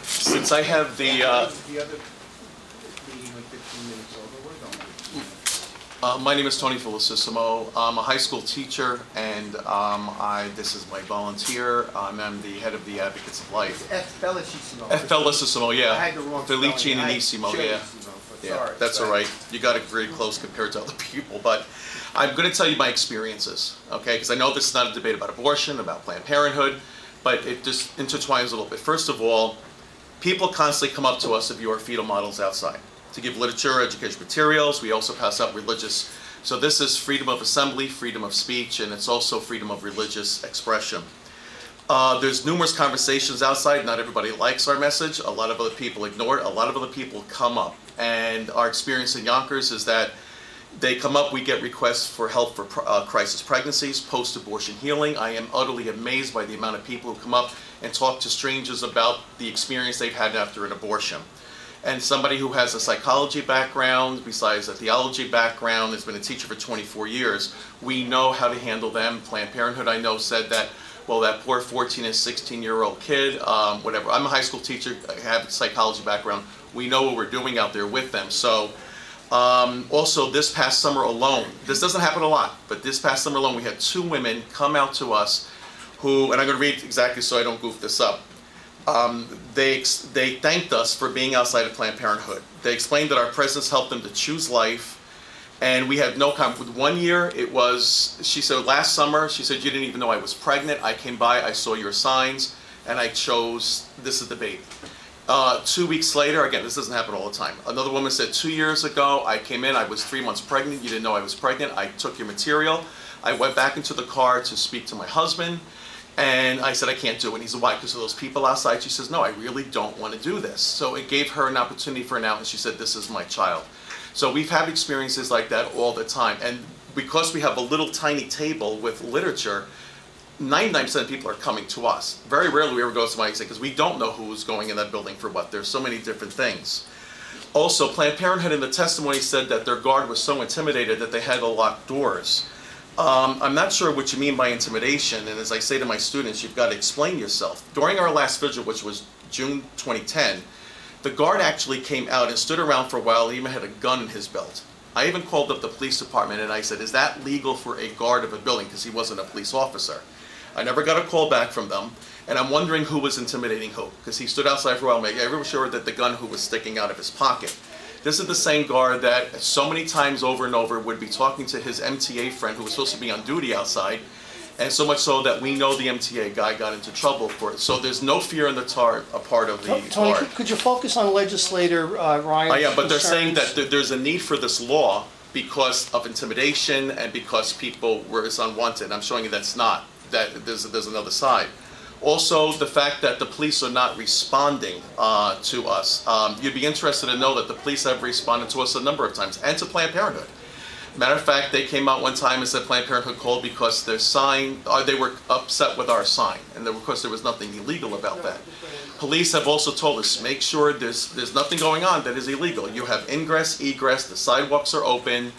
Since I have the other meeting went 15 minutes over, we're going. my name is Tony Felicissimo. I'm a high school teacher, and this is my volunteer. I'm the head of the Advocates of Life. Felicissimo. Felicissimo, yeah. I had the wrong Felicissimo, yeah. Yeah, that's all right. You got it very close compared to other people, but I'm going to tell you my experiences, okay? Because I know this is not a debate about abortion, about Planned Parenthood, but it just intertwines a little bit. First of all, people constantly come up to us to view our fetal models outside, to give literature, education materials. We also pass out religious. So this is freedom of assembly, freedom of speech, and it's also freedom of religious expression. There's numerous conversations outside. Not everybody likes our message. A lot of other people ignore it. A lot of other people come up. And our experience in Yonkers is that they come up, we get requests for help for crisis pregnancies, post-abortion healing. I am utterly amazed by the amount of people who come up and talk to strangers about the experience they've had after an abortion. And somebody who has a psychology background, besides a theology background, has been a teacher for 24 years, we know how to handle them. Planned Parenthood, I know, said that, well, that poor 14 and 16-year-old kid, whatever. I'm a high school teacher, I have a psychology background. We know what we're doing out there with them. So, also this past summer alone, this doesn't happen a lot, but this past summer alone, we had 2 women come out to us who, and I'm going to read exactly so I don't goof this up. They thanked us for being outside of Planned Parenthood. They explained that our presence helped them to choose life, and we had no comment. 1 year, it was, she said, last summer, she said, you didn't even know I was pregnant. I came by, I saw your signs, and I chose, this is the baby. 2 weeks later, again, this doesn't happen all the time. Another woman said, 2 years ago, I came in, I was 3 months pregnant, you didn't know I was pregnant, I took your material, I went back into the car to speak to my husband, and I said, I can't do it. And he said, why? Because of those people outside? She says, no, I really don't want to do this. So it gave her an opportunity for an out, and she said, this is my child. So we've had experiences like that all the time. And because we have a little tiny table with literature, 99% of people are coming to us. Very rarely we ever go to somebody and say, because we don't know who's going in that building for what. There's so many different things. Also, Planned Parenthood in the testimony said that their guard was so intimidated that they had to lock doors. I'm not sure what you mean by intimidation, and as I say to my students, you've got to explain yourself. During our last vigil, which was June 2010, the guard actually came out and stood around for a while. He even had a gun in his belt. I even called up the police department and I said, is that legal for a guard of a building? Because he wasn't a police officer. I never got a call back from them, and I'm wondering who was intimidating who, because he stood outside for a while, making everyone sure that the gun who was sticking out of his pocket. This is the same guard that so many times over and over would be talking to his MTA friend who was supposed to be on duty outside, and so much so that we know the MTA guy got into trouble for it. So there's no fear in the part of the Tony, guard. could you focus on legislator Ryan's Yeah, but they're saying concerns? that there's a need for this law because of intimidation and because people were unwanted. I'm showing you that's not. That there's another side. Also, the fact that the police are not responding to us. You'd be interested to know that the police have responded to us a number of times, and to Planned Parenthood. Matter of fact, they came out one time and said Planned Parenthood called because their sign, they were upset with our sign, and of course there was nothing illegal about that. Police have also told us, make sure there's nothing going on that is illegal. You have ingress, egress, the sidewalks are open,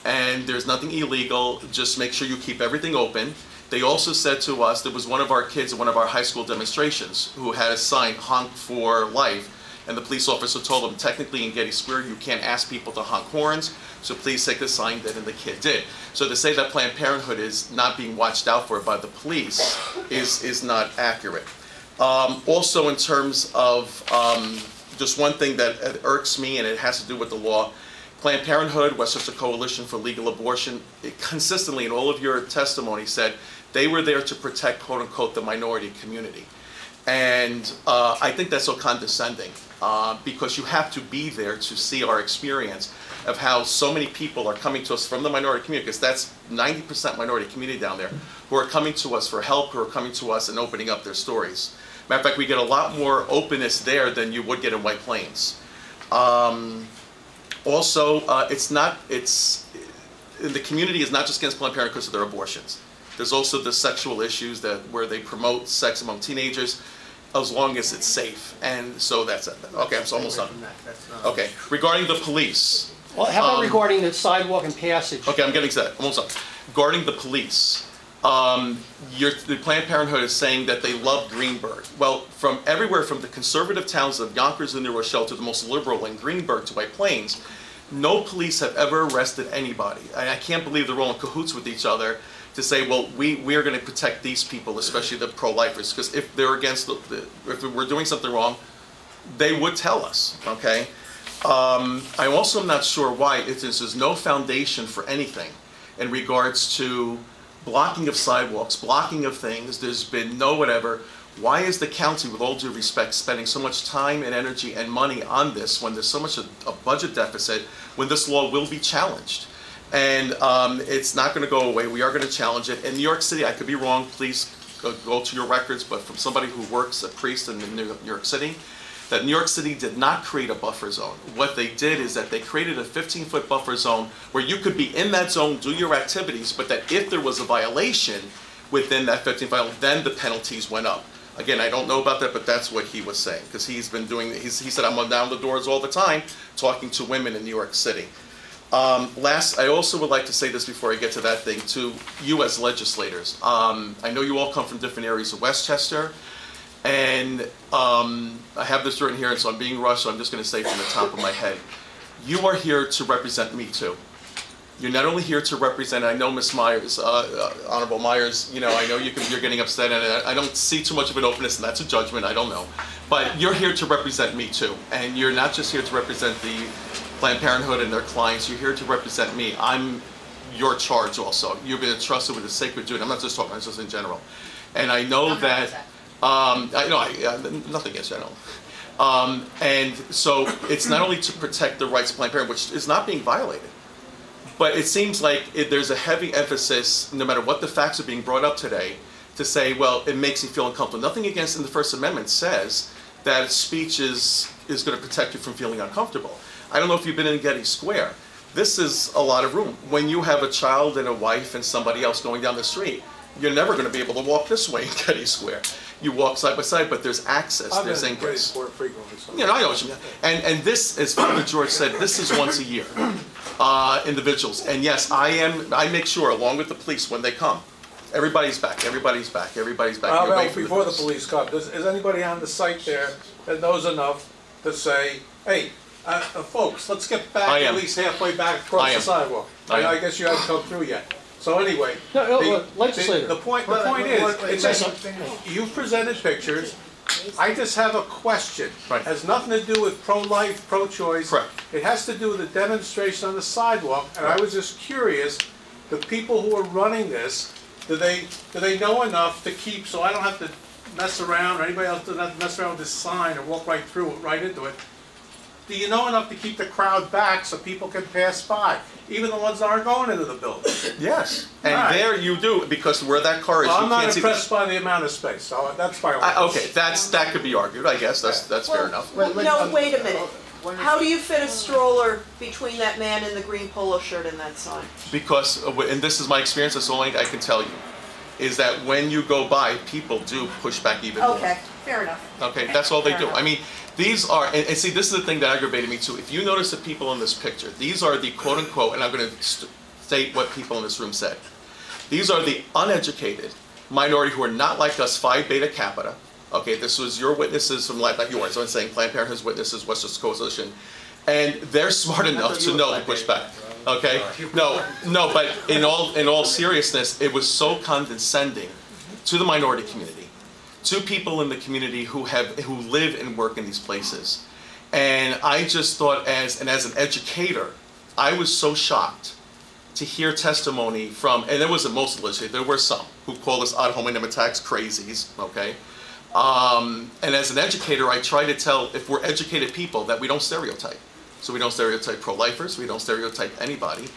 and there's nothing illegal. Just make sure you keep everything open. They also said to us, there was one of our kids at one of our high school demonstrations who had a sign, honk for life, and the police officer told him, technically in Getty Square, you can't ask people to honk horns, so please take the sign did, and the kid did. So to say that Planned Parenthood is not being watched out for by the police is not accurate. Also in terms of just one thing that irks me, and it has to do with the law, Planned Parenthood, Westchester Coalition for Legal Abortion, it consistently in all of your testimony said they were there to protect, quote unquote, the minority community. And I think that's so condescending because you have to be there to see our experience of how so many people are coming to us from the minority community, because that's 90% minority community down there, who are coming to us for help, who are coming to us and opening up their stories. Matter of fact, we get a lot more openness there than you would get in White Plains. Also, the community is not just against Planned Parenthood because of their abortions. There's also the sexual issues where they promote sex among teenagers as long as it's safe. And so that's it. Okay, I'm almost done. Okay, regarding the police. Well, how about regarding the sidewalk and passage? Okay, I'm getting to that. Almost done. Regarding the police, The Planned Parenthood is saying that they love Greenburgh. Well, from everywhere from the conservative towns of Yonkers and New Rochelle to the most liberal in Greenburgh to White Plains, no police have ever arrested anybody. I can't believe they're all in cahoots with each other to say, well, we are going to protect these people, especially the pro-lifers, because if they're against, if we're doing something wrong, they would tell us, okay? I also am not sure why there's no foundation for anything in regards to blocking of sidewalks, blocking of things. There's been no whatever. Why is the county, with all due respect, spending so much time and energy and money on this when there's so much a budget deficit, when this law will be challenged? And it's not going to go away. We are going to challenge it. In New York City, I could be wrong, please go to your records, but from somebody who works, a priest in New York City, that New York City did not create a buffer zone. What they did is that they created a 15-foot buffer zone where you could be in that zone, do your activities, but that if there was a violation within that 15-foot, then the penalties went up. Again, I don't know about that, but that's what he was saying, because he's been doing, he said, I'm down the doors all the time talking to women in New York City. Last, I also would like to say this before I get to that thing, to you as legislators. I know you all come from different areas of Westchester, and I have this written here, and so I'm being rushed, so I'm just going to say from the top of my head. You are here to represent me too. You're not only here to represent, I know Ms. Myers, Honorable Myers, you know, I know you're getting upset, and I don't see too much of an openness, and that's a judgment, I don't know. But you're here to represent me too, and you're not just here to represent the Planned Parenthood and their clients, you're here to represent me. I'm your charge also. You've been entrusted with a sacred duty. I'm not just talking, I'm just in general. And I know that, nothing against you, I know. And so it's not only to protect the rights of Planned Parenthood, which is not being violated, but it seems like there's a heavy emphasis, no matter what the facts are being brought up today, to say, well, it makes me feel uncomfortable. Nothing against in the First Amendment says that speech is going to protect you from feeling uncomfortable. I don't know if you've been in Getty Square. This is a lot of room. When you have a child and a wife and somebody else going down the street, you're never going to be able to walk this way in Getty Square. You walk side by side, but there's access, there's ingress. You know, I know what you mean. And this, as Father George said, this is once a year, individuals. And yes, I make sure, along with the police, when they come, everybody's back, everybody's back, everybody's back. Well, before the police come, is anybody on the site there that knows enough to say, hey, folks, let's get back at least halfway back across the sidewalk? I guess you haven't come through yet. So anyway, the point is, you presented pictures. I just have a question. Right. It has nothing to do with pro-life, pro-choice. Correct. It has to do with the demonstration on the sidewalk. And I was just curious, the people who are running this, do they know enough to keep, so I don't have to mess around, or anybody else doesn't have to mess around with this sign or walk right through it, right into it? Do you know enough to keep the crowd back so people can pass by, even the ones that aren't going into the building? Yes, and there you do, because where that car is, well, you I'm not impressed by the amount of space, so that's fine. Okay, that could be argued, I guess, that's fair enough. No, wait a minute. How do you fit a stroller between that man in the green polo shirt and that sign? Because, and this is my experience, that's all I can tell you, is that when you go by, people do push back even more. Okay, fair enough. Okay, that's all they Fair do. enough. I mean, these are, and see, this is the thing that aggravated me too. If you notice the people in this picture, these are the quote-unquote, and I'm going to state what people in this room said. These are the uneducated minority who are not like us, Phi Beta Kappa. Okay, this was your witnesses from, not yours, I'm saying Planned Parenthood's witnesses, Westchester Coalition, and they're smart enough to know to push back. Okay, no, but in all seriousness, it was so condescending to the minority community, to people in the community who live and work in these places. And I just thought, as an educator, I was so shocked to hear testimony from, and there wasn't most of the legislators, there were some who call us ad hominem attacks crazies, okay? And as an educator, I try to tell, if we're educated people, that we don't stereotype. So we don't stereotype pro-lifers, we don't stereotype anybody.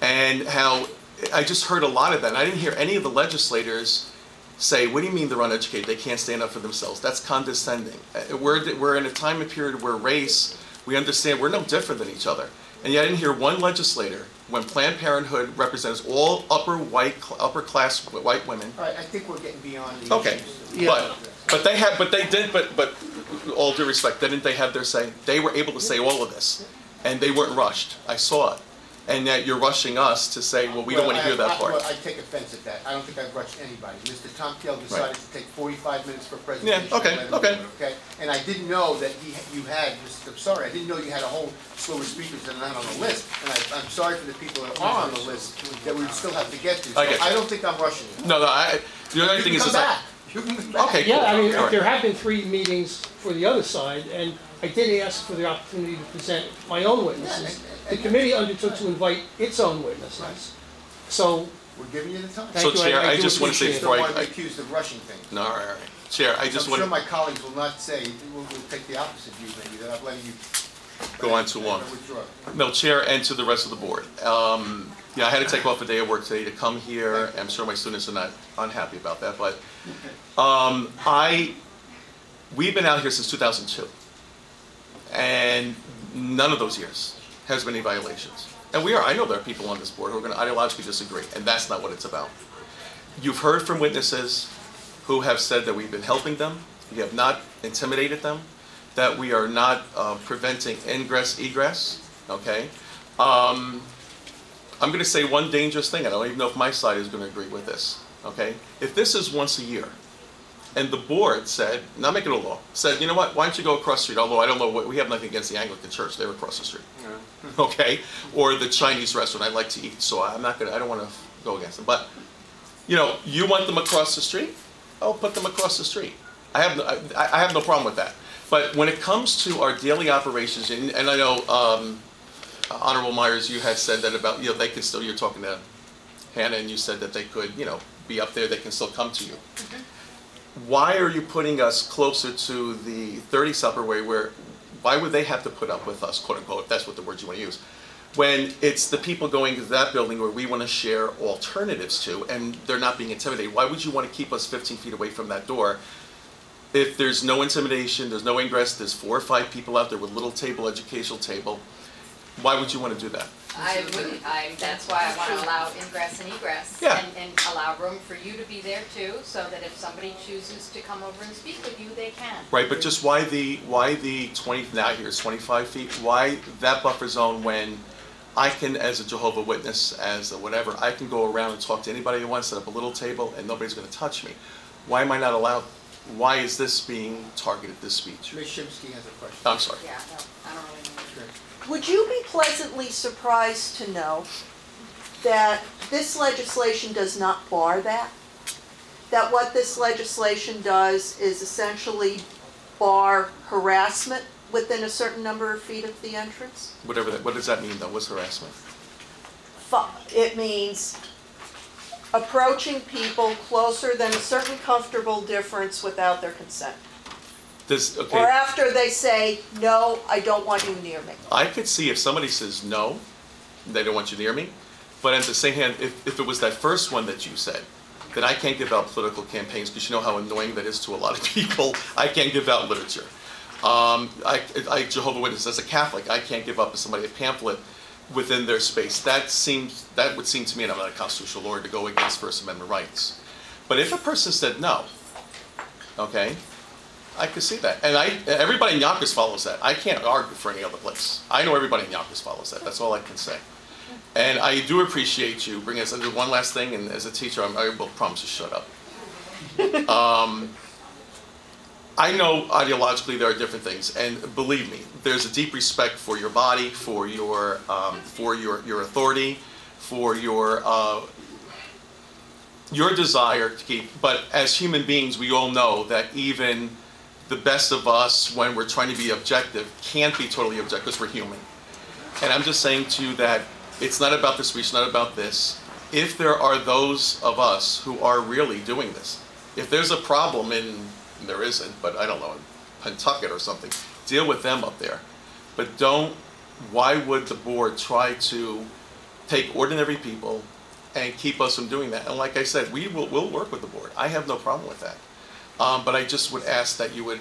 And how, I just heard a lot of that, and I didn't hear any of the legislators say, what do you mean they're uneducated? They can't stand up for themselves. That's condescending. We're in a time and period where race, we understand we're no different than each other. And yet I didn't hear one legislator, when Planned Parenthood represents all upper class white women. All right, I think we're getting beyond the Okay, but all due respect, didn't they have their say? They were able to say all of this, and they weren't rushed. I saw it. and that you're rushing us to say, well, we don't want to hear that part. Well, I take offense at that. I don't think I've rushed anybody. Mr. Tomkiel decided to take 45 minutes for presentation. Yeah, okay, okay. Okay, and I didn't know that you had, I'm sorry, I didn't know you had a whole slew of speakers that are not on the list. And I'm sorry for the people that are on the list that we still have to get to. So I don't think I'm rushing you. No, the only thing is that. You can come back. Okay, cool. Yeah, I mean, All right. there have been 3 meetings for the other side, and I did ask for the opportunity to present my own witnesses. The committee undertook to invite its own witnesses. So, We're giving you the time. Thank So, you, Chair, I I do just want to say appreciate it. before Don't want to I, be accused of rushing things. no, all right. Chair, I just I'm want sure to my colleagues will not say, will take the opposite view, maybe, that I'm letting you. go on too long. Withdraw. No, Chair, and to the rest of the board. Yeah, I had to take off a day of work today to come here. I'm sure my students are not unhappy about that, but we've been out here since 2002, and none of those years has been any violations. And I know there are people on this board who are going to ideologically disagree, and that's not what it's about. You've heard from witnesses who have said that we've been helping them, we have not intimidated them, that we are not preventing ingress, egress, okay? I'm going to say one dangerous thing. I don't even know if my side is going to agree with this, okay? If this is once a year, and the board said, not make it a law, said, you know what, why don't you go across the street? Although I don't know, we have nothing against the Anglican Church, they're across the street, okay? Or the Chinese restaurant I like to eat, so I don't want to go against them. But, you know, you want them across the street? I'll put them across the street. I have no problem with that. But when it comes to our daily operations, and I know, Honorable Myers, you had said that about, you know, they can still, you're talking to Hannah, and you said that they could, you know, be up there, they can still come to you. Why are you putting us closer to the 30 supper where why would they have to put up with us, quote unquote, if that's what the word you want to use, when it's the people going to that building where we want to share alternatives to, and they're not being intimidated? Why would you want to keep us 15 feet away from that door? If there's no intimidation, there's no ingress, there's 4 or 5 people out there with a little table, educational table, why would you want to do that? I wouldn't, that's why I want to allow ingress and egress. Yeah. And allow room for you to be there too, so that if somebody chooses to come over and speak with you, they can. Right, but just why the 20, now here's 25 feet, why that buffer zone when I can, as a Jehovah Witness, as a whatever, I can go around and talk to anybody who wants, set up a little table, and nobody's going to touch me? Why am I not allowed? Why is this being targeted, this speech? Ms. Shimsky has a question. I'm sorry. Yeah, no, I don't really know. Would you be pleasantly surprised to know that this legislation does not bar that? That what this legislation does is essentially bar harassment within a certain number of feet of the entrance? Whatever that, what does that mean though? What's harassment? It means approaching people closer than a certain comfortable difference without their consent. Does, Or okay, after they say, no, I don't want you near me. I could see if somebody says no, they don't want you near me, but at the same hand, if it was that first one that you said, that I can't give out political campaigns, because you know how annoying that is to a lot of people, I can't give out literature. Jehovah's Witness, as a Catholic, I can't give up to somebody a pamphlet within their space. That would seem to me, and I'm not a constitutional lawyer, to go against First Amendment rights. But if a person said no, okay, I could see that. And everybody in Yonkers follows that. I can't argue for any other place. I know everybody in Yonkers follows that. That's all I can say. And I do appreciate you bringing us into one last thing, and as a teacher, I will promise to shut up. I know ideologically there are different things, and believe me, there's a deep respect for your body, for your authority, for your desire to keep. But as human beings, we all know that even the best of us, when we're trying to be objective, can't be totally objective because we're human. And I'm just saying to you that it's not about the speech, not about this. If there are those of us who are really doing this, if there's a problem there isn't, but I don't know, in Pentucket or something, deal with them up there. But why would the board try to take ordinary people and keep us from doing that? And like I said, we'll work with the board. I have no problem with that. But I just would ask that you would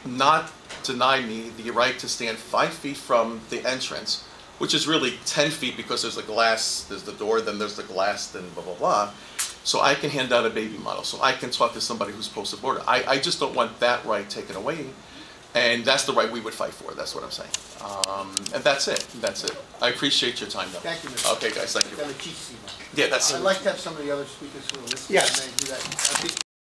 not deny me the right to stand 5 feet from the entrance, which is really 10 feet because there's the glass, there's the door, then there's the glass, then blah, blah, blah. So I can hand out a baby model, so I can talk to somebody who's post-aborted. I just don't want that right taken away. And that's the right we would fight for, that's what I'm saying. And that's it. I appreciate your time, though. Thank you, Mr. Okay, guys, thank you. Dell'Icissimo. Yeah, that's I'd like to have some of the other speakers who are listening. Yes. May do that. I think